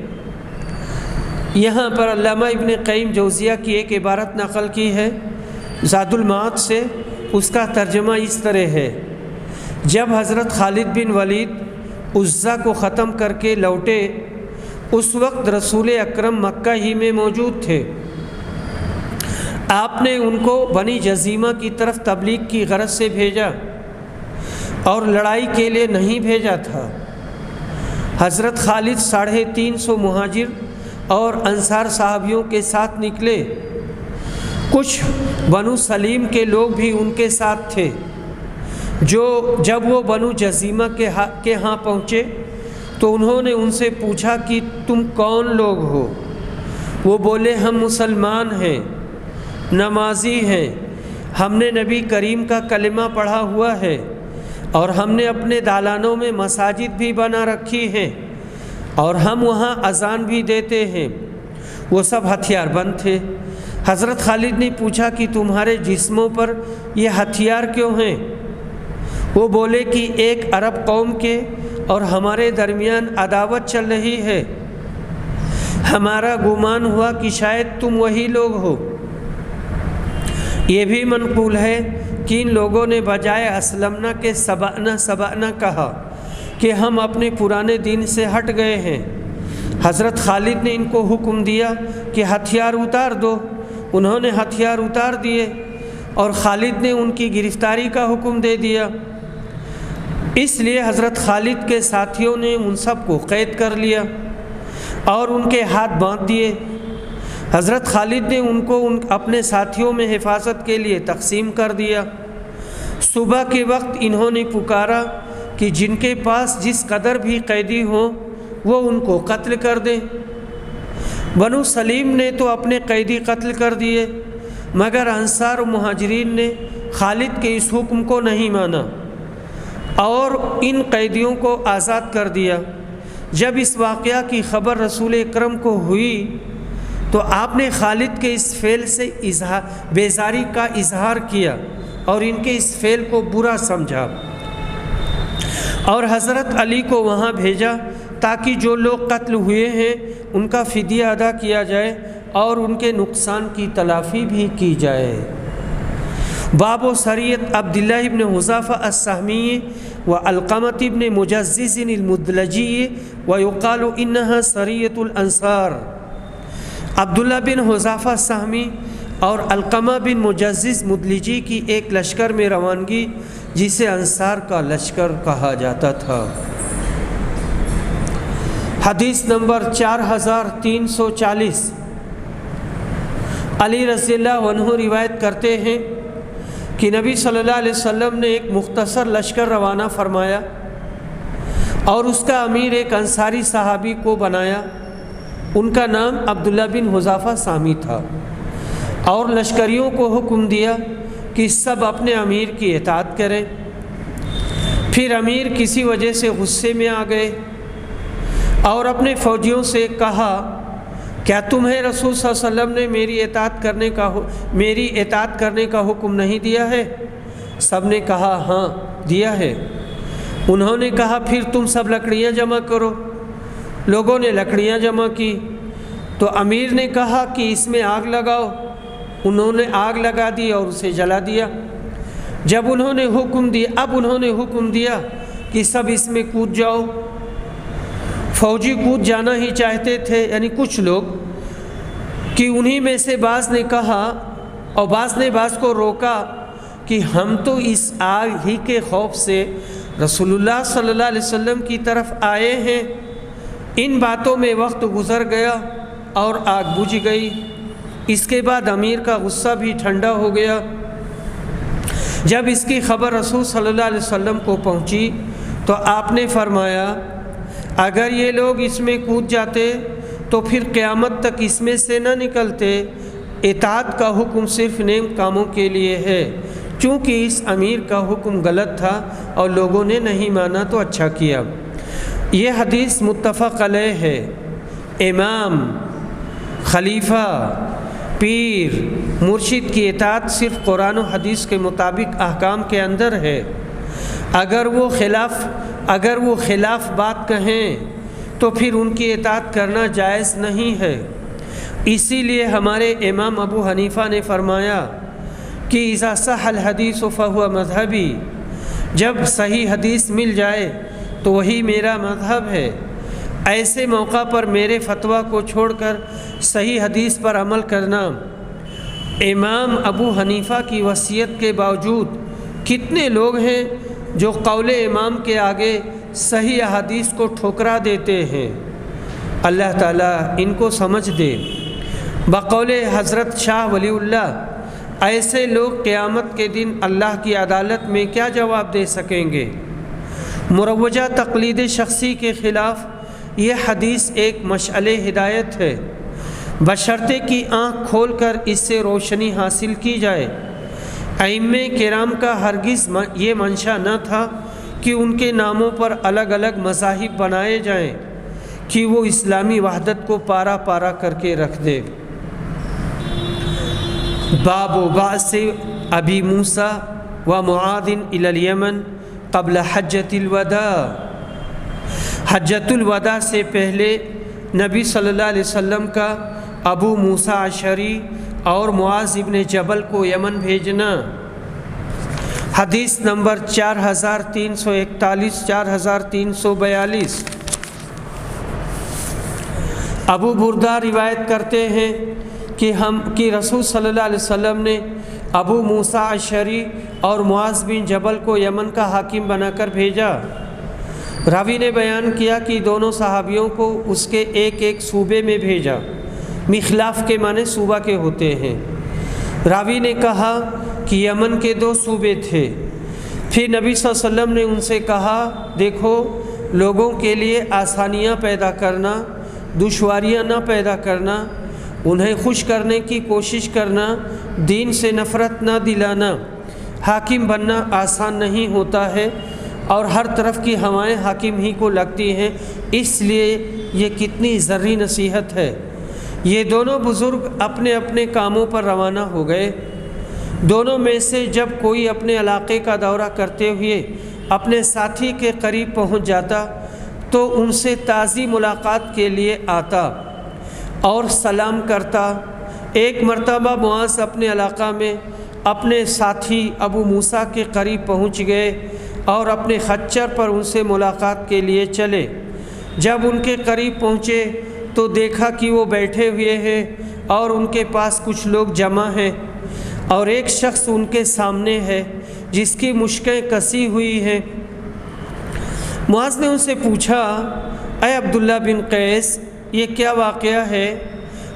یہاں پر علامہ ابن قیم جوزیہ کی ایک عبارت نقل کی ہے زاد المعاد سے، اس کا ترجمہ اس طرح ہے: جب حضرت خالد بن ولید عزا کو ختم کر کے لوٹے اس وقت رسول اکرم مکہ ہی میں موجود تھے۔ آپ نے ان کو بنی جزیمہ کی طرف تبلیغ کی غرض سے بھیجا اور لڑائی کے لیے نہیں بھیجا تھا۔ حضرت خالد 350 مہاجر اور انصار صحابیوں کے ساتھ نکلے۔ کچھ بنو سلیم کے لوگ بھی ان کے ساتھ تھے۔ جب وہ بنو جزیمہ کے ہاں پہنچے تو انہوں نے ان سے پوچھا کہ تم کون لوگ ہو؟ وہ بولے ہم مسلمان ہیں، نمازی ہیں، ہم نے نبی کریم کا کلمہ پڑھا ہوا ہے، اور ہم نے اپنے دالانوں میں مساجد بھی بنا رکھی ہیں، اور ہم وہاں اذان بھی دیتے ہیں۔ وہ سب ہتھیار بند تھے۔ حضرت خالد نے پوچھا کہ تمہارے جسموں پر یہ ہتھیار کیوں ہیں؟ وہ بولے کہ ایک عرب قوم کے اور ہمارے درمیان عداوت چل رہی ہے، ہمارا گمان ہوا کہ شاید تم وہی لوگ ہو۔ یہ بھی منقول ہے کہ ان لوگوں نے بجائے اسلمنا کے سبعنا کہا کہ ہم اپنے پرانے دین سے ہٹ گئے ہیں۔ حضرت خالد نے ان کو حکم دیا کہ ہتھیار اتار دو۔ انہوں نے ہتھیار اتار دیے اور خالد نے ان کی گرفتاری کا حکم دے دیا۔ اس لیے حضرت خالد کے ساتھیوں نے ان سب کو قید کر لیا اور ان کے ہاتھ باندھ دیے۔ حضرت خالد نے ان کو اپنے ساتھیوں میں حفاظت کے لیے تقسیم کر دیا۔ صبح کے وقت انہوں نے پکارا کہ جن کے پاس جس قدر بھی قیدی ہوں وہ ان کو قتل کر دیں۔ بنو سلیم نے تو اپنے قیدی قتل کر دیے، مگر انصار و مہاجرین نے خالد کے اس حکم کو نہیں مانا اور ان قیدیوں کو آزاد کر دیا۔ جب اس واقعہ کی خبر رسول اکرم کو ہوئی تو آپ نے خالد کے اس فعل سے بیزاری کا اظہار کیا اور ان کے اس فعل کو برا سمجھا، اور حضرت علی کو وہاں بھیجا تاکہ جو لوگ قتل ہوئے ہیں ان کا فدیہ ادا کیا جائے اور ان کے نقصان کی تلافی بھی کی جائے۔ باب و سریت عبداللہ ابن حذافہ السہمی و علقمۃ ابن مجزز المدلجی و یقال انہا سریت الانصار۔ عبداللہ بن حذافہ سہمی اور علقمہ بن مجزز مدلجی کی ایک لشکر میں روانگی جسے انصار کا لشکر کہا جاتا تھا۔ حدیث نمبر 4340۔ علی رضی اللہ عنہ روایت کرتے ہیں کہ نبی صلی اللہ علیہ وسلم نے ایک مختصر لشکر روانہ فرمایا اور اس کا امیر ایک انصاری صحابی کو بنایا۔ ان کا نام عبداللہ بن حذافہ سہمی تھا، اور لشکریوں کو حکم دیا کہ سب اپنے امیر کی اطاعت کریں۔ پھر امیر کسی وجہ سے غصے میں آ گئے اور اپنے فوجیوں سے کہا کیا تمہیں رسول صلی اللہ علیہ وسلم نے میری اطاعت کرنے کا حکم نہیں دیا ہے؟ سب نے کہا ہاں دیا ہے۔ انہوں نے کہا پھر تم سب لکڑیاں جمع کرو۔ لوگوں نے لکڑیاں جمع کی تو امیر نے کہا کہ اس میں آگ لگاؤ۔ انہوں نے آگ لگا دی اور اسے جلا دیا۔ اب انہوں نے حکم دیا کہ سب اس میں کود جاؤ۔ فوجی کود جانا ہی چاہتے تھے، یعنی کچھ لوگ، کہ انہی میں سے بعض نے کہا اور بعض نے بعض کو روکا کہ ہم تو اس آگ ہی کے خوف سے رسول اللہ صلی اللہ علیہ وسلم کی طرف آئے ہیں۔ ان باتوں میں وقت گزر گیا اور آگ بجھ گئی۔ اس کے بعد امیر کا غصہ بھی ٹھنڈا ہو گیا۔ جب اس کی خبر رسول صلی اللہ علیہ وسلم کو پہنچی تو آپ نے فرمایا اگر یہ لوگ اس میں کود جاتے تو پھر قیامت تک اس میں سے نہ نکلتے۔ اطاعت کا حکم صرف نیک کاموں کے لیے ہے، چونکہ اس امیر کا حکم غلط تھا اور لوگوں نے نہیں مانا تو اچھا کیا۔ یہ حدیث متفق علیہ ہے۔ امام، خلیفہ، پیر، مرشد کی اطاعت صرف قرآن و حدیث کے مطابق احکام کے اندر ہے۔ اگر وہ خلاف بات کہیں تو پھر ان کی اطاعت کرنا جائز نہیں ہے۔ اسی لیے ہمارے امام ابو حنیفہ نے فرمایا کہ اذا صح الحدیث فہو مذہبی، جب صحیح حدیث مل جائے تو وہی میرا مذہب ہے۔ ایسے موقع پر میرے فتویٰ کو چھوڑ کر صحیح حدیث پر عمل کرنا۔ امام ابو حنیفہ کی وصیت کے باوجود کتنے لوگ ہیں جو قول امام کے آگے صحیح احادیث کو ٹھکرا دیتے ہیں۔ اللہ تعالیٰ ان کو سمجھ دے۔ بقول حضرت شاہ ولی اللہ، ایسے لوگ قیامت کے دن اللہ کی عدالت میں کیا جواب دے سکیں گے؟ مروجہ تقلید شخصی کے خلاف یہ حدیث ایک مشعل ہدایت ہے، بشرطے کی آنکھ کھول کر اس سے روشنی حاصل کی جائے۔ ائمہ کرام کا ہرگز یہ منشا نہ تھا کہ ان کے ناموں پر الگ الگ مذاہب بنائے جائیں کہ وہ اسلامی وحدت کو پارا پارا کر کے رکھ دے۔ باب بعث ابی موسیٰ و معاذ الی الیمن قبل حجۃ الوداع۔ حجۃ الوداع سے پہلے نبی صلی اللہ علیہ وسلم کا ابو موسیٰ اشعری اور معاذ ابن جبل کو یمن بھیجنا۔ حدیث نمبر 4341 4342۔ ابو بردہ روایت کرتے ہیں کہ رسول صلی اللہ علیہ وسلم نے ابو موسیٰ اشعری اور معاذ بن جبل کو یمن کا حاکم بنا کر بھیجا۔ راوی نے بیان کیا کہ دونوں صحابیوں کو اس کے ایک ایک صوبے میں بھیجا۔ مخلاف کے معنی صوبہ کے ہوتے ہیں۔ راوی نے کہا کہ یمن کے 2 صوبے تھے۔ پھر نبی صلی اللہ علیہ وسلم نے ان سے کہا دیکھو، لوگوں کے لیے آسانیاں پیدا کرنا، دشواریاں نہ پیدا کرنا، انہیں خوش کرنے کی کوشش کرنا، دین سے نفرت نہ دلانا۔ حاکم بننا آسان نہیں ہوتا ہے اور ہر طرف کی ہوائیں حاکم ہی کو لگتی ہیں، اس لیے یہ کتنی ضروری نصیحت ہے۔ یہ دونوں بزرگ اپنے اپنے کاموں پر روانہ ہو گئے۔ دونوں میں سے جب کوئی اپنے علاقے کا دورہ کرتے ہوئے اپنے ساتھی کے قریب پہنچ جاتا تو ان سے تازی ملاقات کے لیے آتا اور سلام کرتا۔ ایک مرتبہ معاذ اپنے علاقہ میں اپنے ساتھی ابو موسیٰ کے قریب پہنچ گئے اور اپنے خچر پر ان سے ملاقات کے لیے چلے۔ جب ان کے قریب پہنچے تو دیکھا کہ وہ بیٹھے ہوئے ہیں اور ان کے پاس کچھ لوگ جمع ہیں اور ایک شخص ان کے سامنے ہے جس کی مشکیں کسی ہوئی ہیں۔ معاذ نے ان سے پوچھا، اے عبداللہ بن قیس، یہ کیا واقعہ ہے؟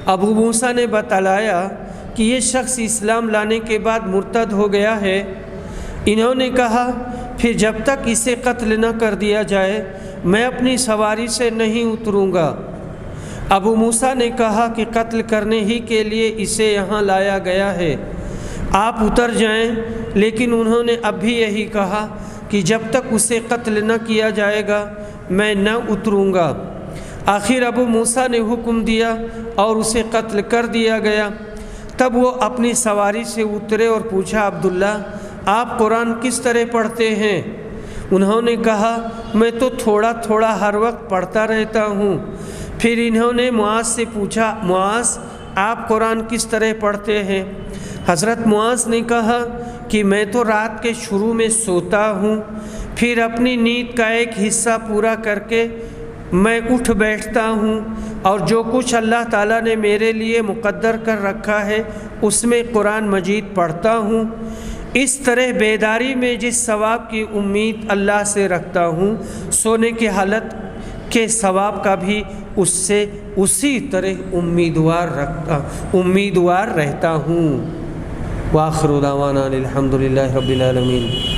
ابو موسیٰ نے بتلایا کہ یہ شخص اسلام لانے کے بعد مرتد ہو گیا ہے۔ انہوں نے کہا، پھر جب تک اسے قتل نہ کر دیا جائے میں اپنی سواری سے نہیں اتروں گا۔ ابو موسیٰ نے کہا کہ قتل کرنے ہی کے لیے اسے یہاں لایا گیا ہے، آپ اتر جائیں۔ لیکن انہوں نے اب بھی یہی کہا کہ جب تک اسے قتل نہ کیا جائے گا میں نہ اتروں گا۔ آخر ابو موسیٰ نے حکم دیا اور اسے قتل کر دیا گیا۔ تب وہ اپنی سواری سے اترے اور پوچھا، عبداللہ آپ قرآن کس طرح پڑھتے ہیں؟ انہوں نے کہا، میں تو تھوڑا تھوڑا ہر وقت پڑھتا رہتا ہوں، پھر انہوں نے معاذ سے پوچھا، معاذ آپ قرآن کس طرح پڑھتے ہیں؟ حضرت معاذ نے کہا کہ میں تو رات کے شروع میں سوتا ہوں، پھر اپنی نیند کا ایک حصہ پورا کر کے میں اٹھ بیٹھتا ہوں، اور جو کچھ اللہ تعالیٰ نے میرے لیے مقدر کر رکھا ہے اس میں قرآن مجید پڑھتا ہوں۔ اس طرح بیداری میں جس ثواب کی امید اللہ سے رکھتا ہوں، سونے کی حالت کے ثواب کا بھی اس سے اسی طرح امیدوار رہتا ہوں۔ وآخر دعوانا الحمد للہ رب العالمین۔